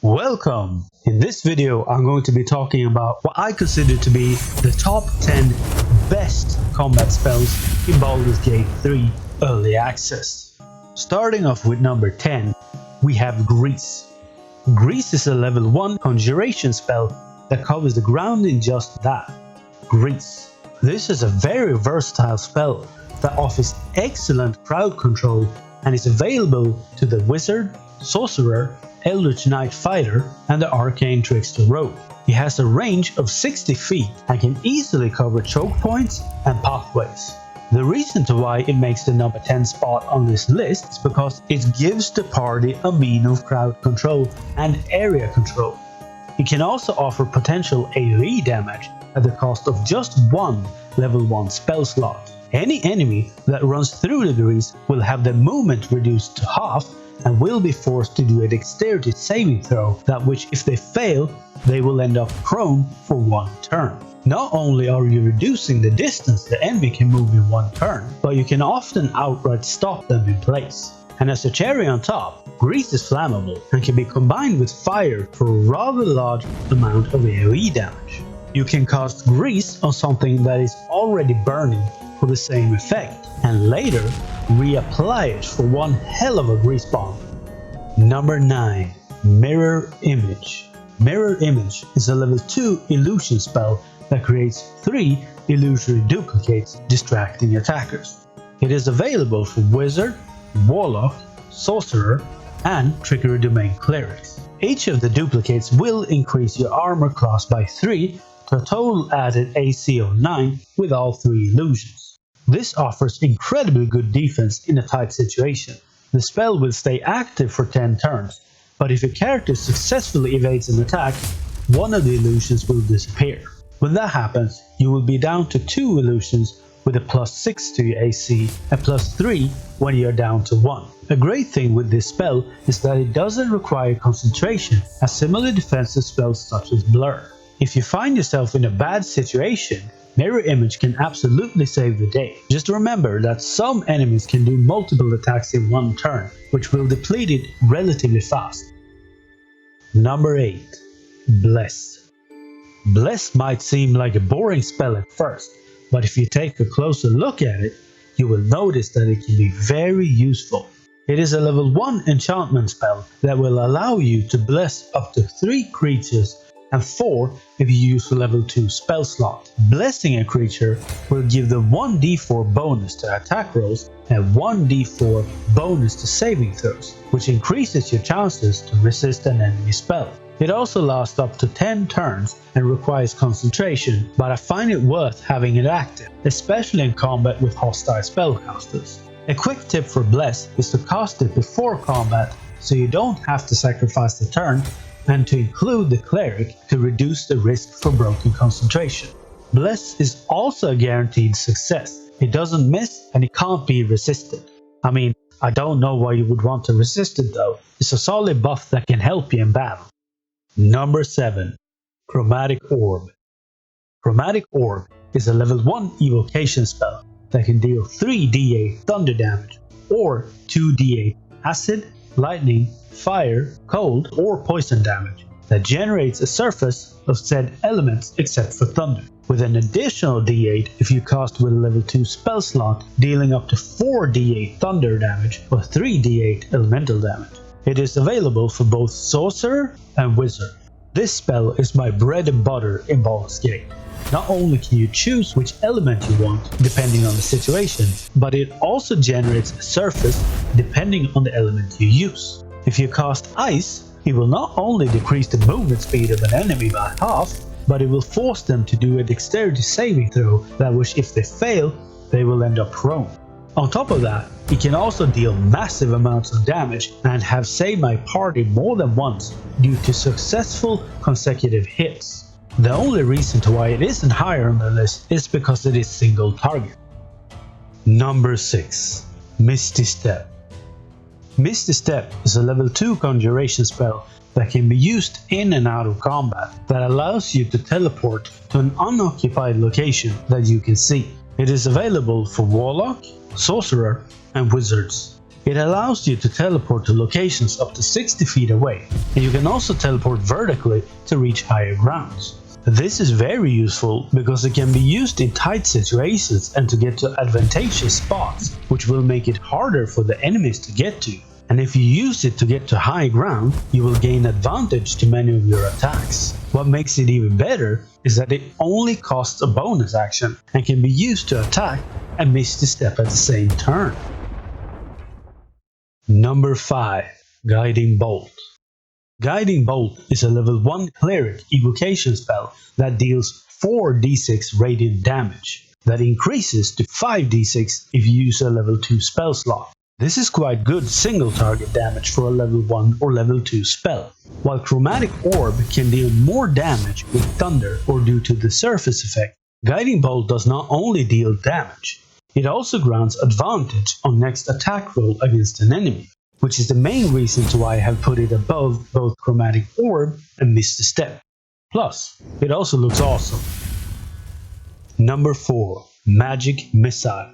Welcome! In this video I'm going to be talking about what I consider to be the top 10 best combat spells in Baldur's Gate 3 Early Access. Starting off with number 10, we have Grease. Grease is a level 1 conjuration spell that covers the ground in just that, Grease. This is a very versatile spell that offers excellent crowd control and is available to the Wizard, Sorcerer, Eldritch Knight Fighter and the Arcane Trickster Rogue. He has a range of 60 feet and can easily cover choke points and pathways. The reason to why it makes the number 10 spot on this list is because it gives the party a mean of crowd control and area control. It can also offer potential AoE damage at the cost of just one level 1 spell slot. Any enemy that runs through the Grease will have their movement reduced to half and will be forced to do a dexterity saving throw, that which if they fail, they will end up prone for one turn. Not only are you reducing the distance the enemy can move in one turn, but you can often outright stop them in place. And as a cherry on top, Grease is flammable and can be combined with fire for a rather large amount of AoE damage. You can cast Grease on something that is already burning for the same effect, and later reapply it for one hell of a grease bomb. Number 9. Mirror Image. Mirror Image is a level 2 illusion spell that creates 3 illusory duplicates distracting attackers. It is available for Wizard, Warlock, Sorcerer, and Trickery Domain Clerics. Each of the duplicates will increase your armor class by 3 to a total added AC of 9 with all 3 illusions. This offers incredibly good defense in a tight situation. The spell will stay active for 10 turns, but if your character successfully evades an attack, one of the illusions will disappear. When that happens, you will be down to 2 illusions with a +6 to your AC and +3 when you are down to 1. A great thing with this spell is that it doesn't require concentration as similar defensive spells such as Blur. If you find yourself in a bad situation, Mirror Image can absolutely save the day. Just remember that some enemies can do multiple attacks in one turn, which will deplete it relatively fast. Number 8. Bless. Bless might seem like a boring spell at first, but if you take a closer look at it, you will notice that it can be very useful. It is a level 1 enchantment spell that will allow you to bless up to 3 creatures and 4 if you use a level 2 spell slot. Blessing a creature will give them 1d4 bonus to attack rolls and 1d4 bonus to saving throws, which increases your chances to resist an enemy spell. It also lasts up to 10 turns and requires concentration, but I find it worth having it active, especially in combat with hostile spellcasters. A quick tip for Bless is to cast it before combat so you don't have to sacrifice the turn, and to include the cleric to reduce the risk for broken concentration. Bless is also a guaranteed success. It doesn't miss and it can't be resisted. I mean, I don't know why you would want to resist it though. It's a solid buff that can help you in battle. Number 7. Chromatic Orb. Chromatic Orb is a level 1 evocation spell that can deal 3d8 thunder damage or 2d8 acid, lightning, fire, cold, or poison damage that generates a surface of said elements except for thunder, with an additional d8 if you cast with a level 2 spell slot, dealing up to 4d8 thunder damage or 3d8 elemental damage. It is available for both Sorcerer and Wizard. This spell is my bread and butter in Baldur's Gate. Not only can you choose which element you want depending on the situation, but it also generates a surface depending on the element you use. If you cast Ice, it will not only decrease the movement speed of an enemy by half, but it will force them to do a dexterity saving throw that which if they fail, they will end up prone. On top of that, it can also deal massive amounts of damage and have saved my party more than once due to successful consecutive hits. The only reason to why it isn't higher on the list is because it is single target. Number 6. Misty Step. Misty Step is a level 2 conjuration spell that can be used in and out of combat that allows you to teleport to an unoccupied location that you can see. It is available for Warlock, Sorcerer, and Wizards. It allows you to teleport to locations up to 60 feet away, and you can also teleport vertically to reach higher grounds. This is very useful because it can be used in tight situations and to get to advantageous spots, which will make it harder for the enemies to get to. And if you use it to get to high ground, you will gain advantage to many of your attacks. What makes it even better is that it only costs a bonus action and can be used to attack and miss the step at the same turn. Number 5. Guiding Bolt. Guiding Bolt is a level 1 cleric evocation spell that deals 4d6 radiant damage, that increases to 5d6 if you use a level 2 spell slot. This is quite good single target damage for a level 1 or level 2 spell, while Chromatic Orb can deal more damage with thunder or due to the surface effect. Guiding Bolt does not only deal damage, it also grants advantage on next attack roll against an enemy, which is the main reason to why I have put it above both Chromatic Orb and Missed Step. Plus, it also looks awesome. Number 4. Magic Missile.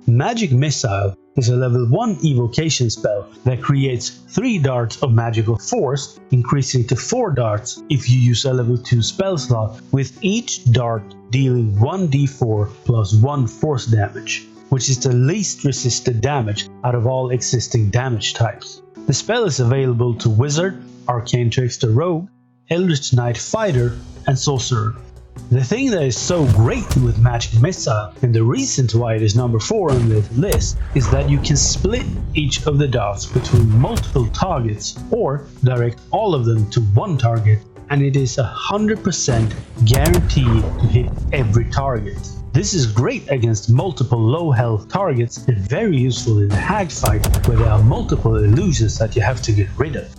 Magic Missile is a level 1 evocation spell that creates 3 darts of magical force, increasing to 4 darts if you use a level 2 spell slot, with each dart dealing 1d4 plus 1 force damage, which is the least resisted damage out of all existing damage types. The spell is available to Wizard, Arcane Trickster Rogue, Eldritch Knight Fighter, and Sorcerer. The thing that is so great with Magic Missile, and the reason why it is number 4 on the list, is that you can split each of the darts between multiple targets or direct all of them to one target, and it is 100% guaranteed to hit every target. This is great against multiple low health targets and very useful in a hag fight where there are multiple illusions that you have to get rid of.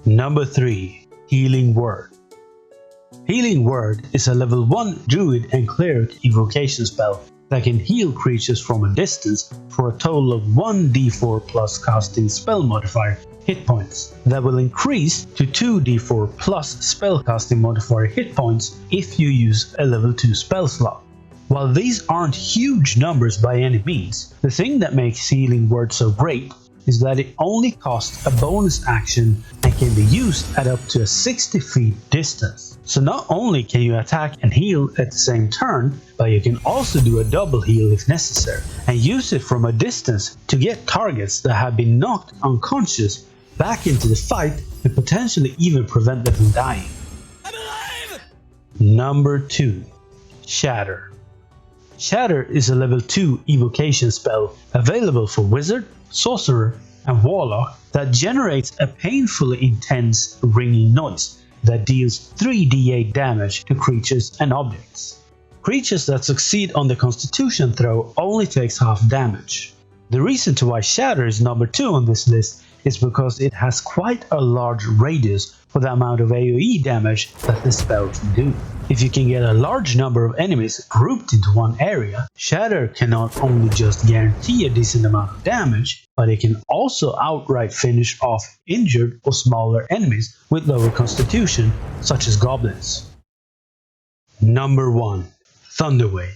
Number 3. Healing Word. Healing Word is a level 1 druid and cleric evocation spell that can heal creatures from a distance for a total of 1d4 plus casting spell modifier hit points that will increase to 2d4 plus spellcasting modifier hit points if you use a level 2 spell slot. While these aren't huge numbers by any means, the thing that makes Healing Word so great is that it only costs a bonus action and can be used at up to a 60 feet distance. So not only can you attack and heal at the same turn, but you can also do a double heal if necessary, and use it from a distance to get targets that have been knocked unconscious back into the fight and potentially even prevent them from dying. I'm alive! Number 2. Shatter. Shatter is a level 2 evocation spell available for Wizard, Sorcerer, and Warlock that generates a painfully intense ringing noise that deals 3d8 damage to creatures and objects. Creatures that succeed on the Constitution throw only takes half damage. The reason to why Shatter is number 2 on this list is because it has quite a large radius for the amount of AoE damage that the spell can do. If you can get a large number of enemies grouped into one area, Shatter can not only just guarantee a decent amount of damage, but it can also outright finish off injured or smaller enemies with lower constitution, such as goblins. Number 1. Thunderwave.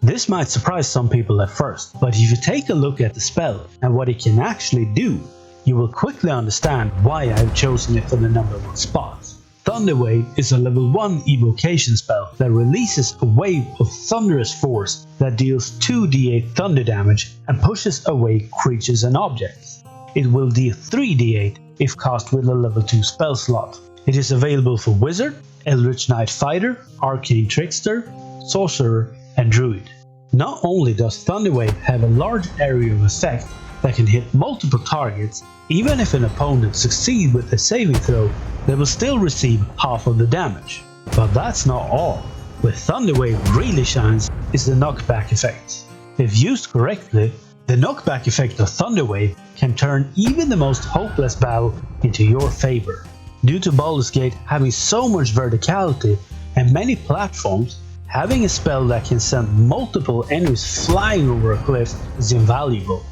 This might surprise some people at first, but if you take a look at the spell and what it can actually do, you will quickly understand why I have chosen it for the number 1 spot. Thunderwave is a level 1 evocation spell that releases a wave of thunderous force that deals 2d8 thunder damage and pushes away creatures and objects. It will deal 3d8 if cast with a level 2 spell slot. It is available for Wizard, Eldritch Knight Fighter, Arcane Trickster, Sorcerer, and Druid. Not only does Thunderwave have a large area of effect that can hit multiple targets, even if an opponent succeeds with a saving throw, they will still receive half of the damage. But that's not all. Where Thunderwave really shines is the knockback effect. If used correctly, the knockback effect of Thunderwave can turn even the most hopeless battle into your favor. Due to Baldur's Gate having so much verticality and many platforms, having a spell that can send multiple enemies flying over a cliff is invaluable.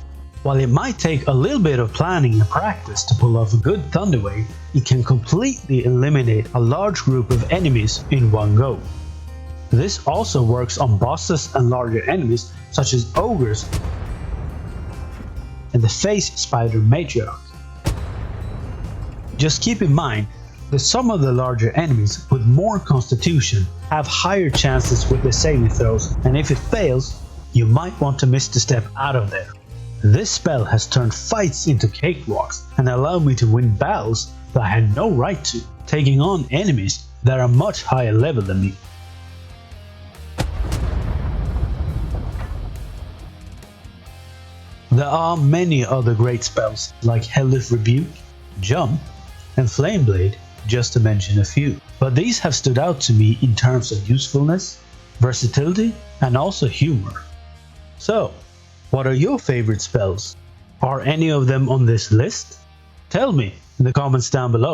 While it might take a little bit of planning and practice to pull off a good Thunderwave, it can completely eliminate a large group of enemies in one go. This also works on bosses and larger enemies such as ogres. and the Face Spider Matriarch. Just keep in mind that some of the larger enemies with more constitution have higher chances with their saving throws, and if it fails, you might want to miss the step out of there. This spell has turned fights into cakewalks and allowed me to win battles that I had no right to, taking on enemies that are much higher level than me. There are many other great spells like Hellish Rebuke, Jump, and Flame Blade, just to mention a few, but these have stood out to me in terms of usefulness, versatility, and also humor. So, what are your favorite spells? Are any of them on this list? Tell me in the comments down below.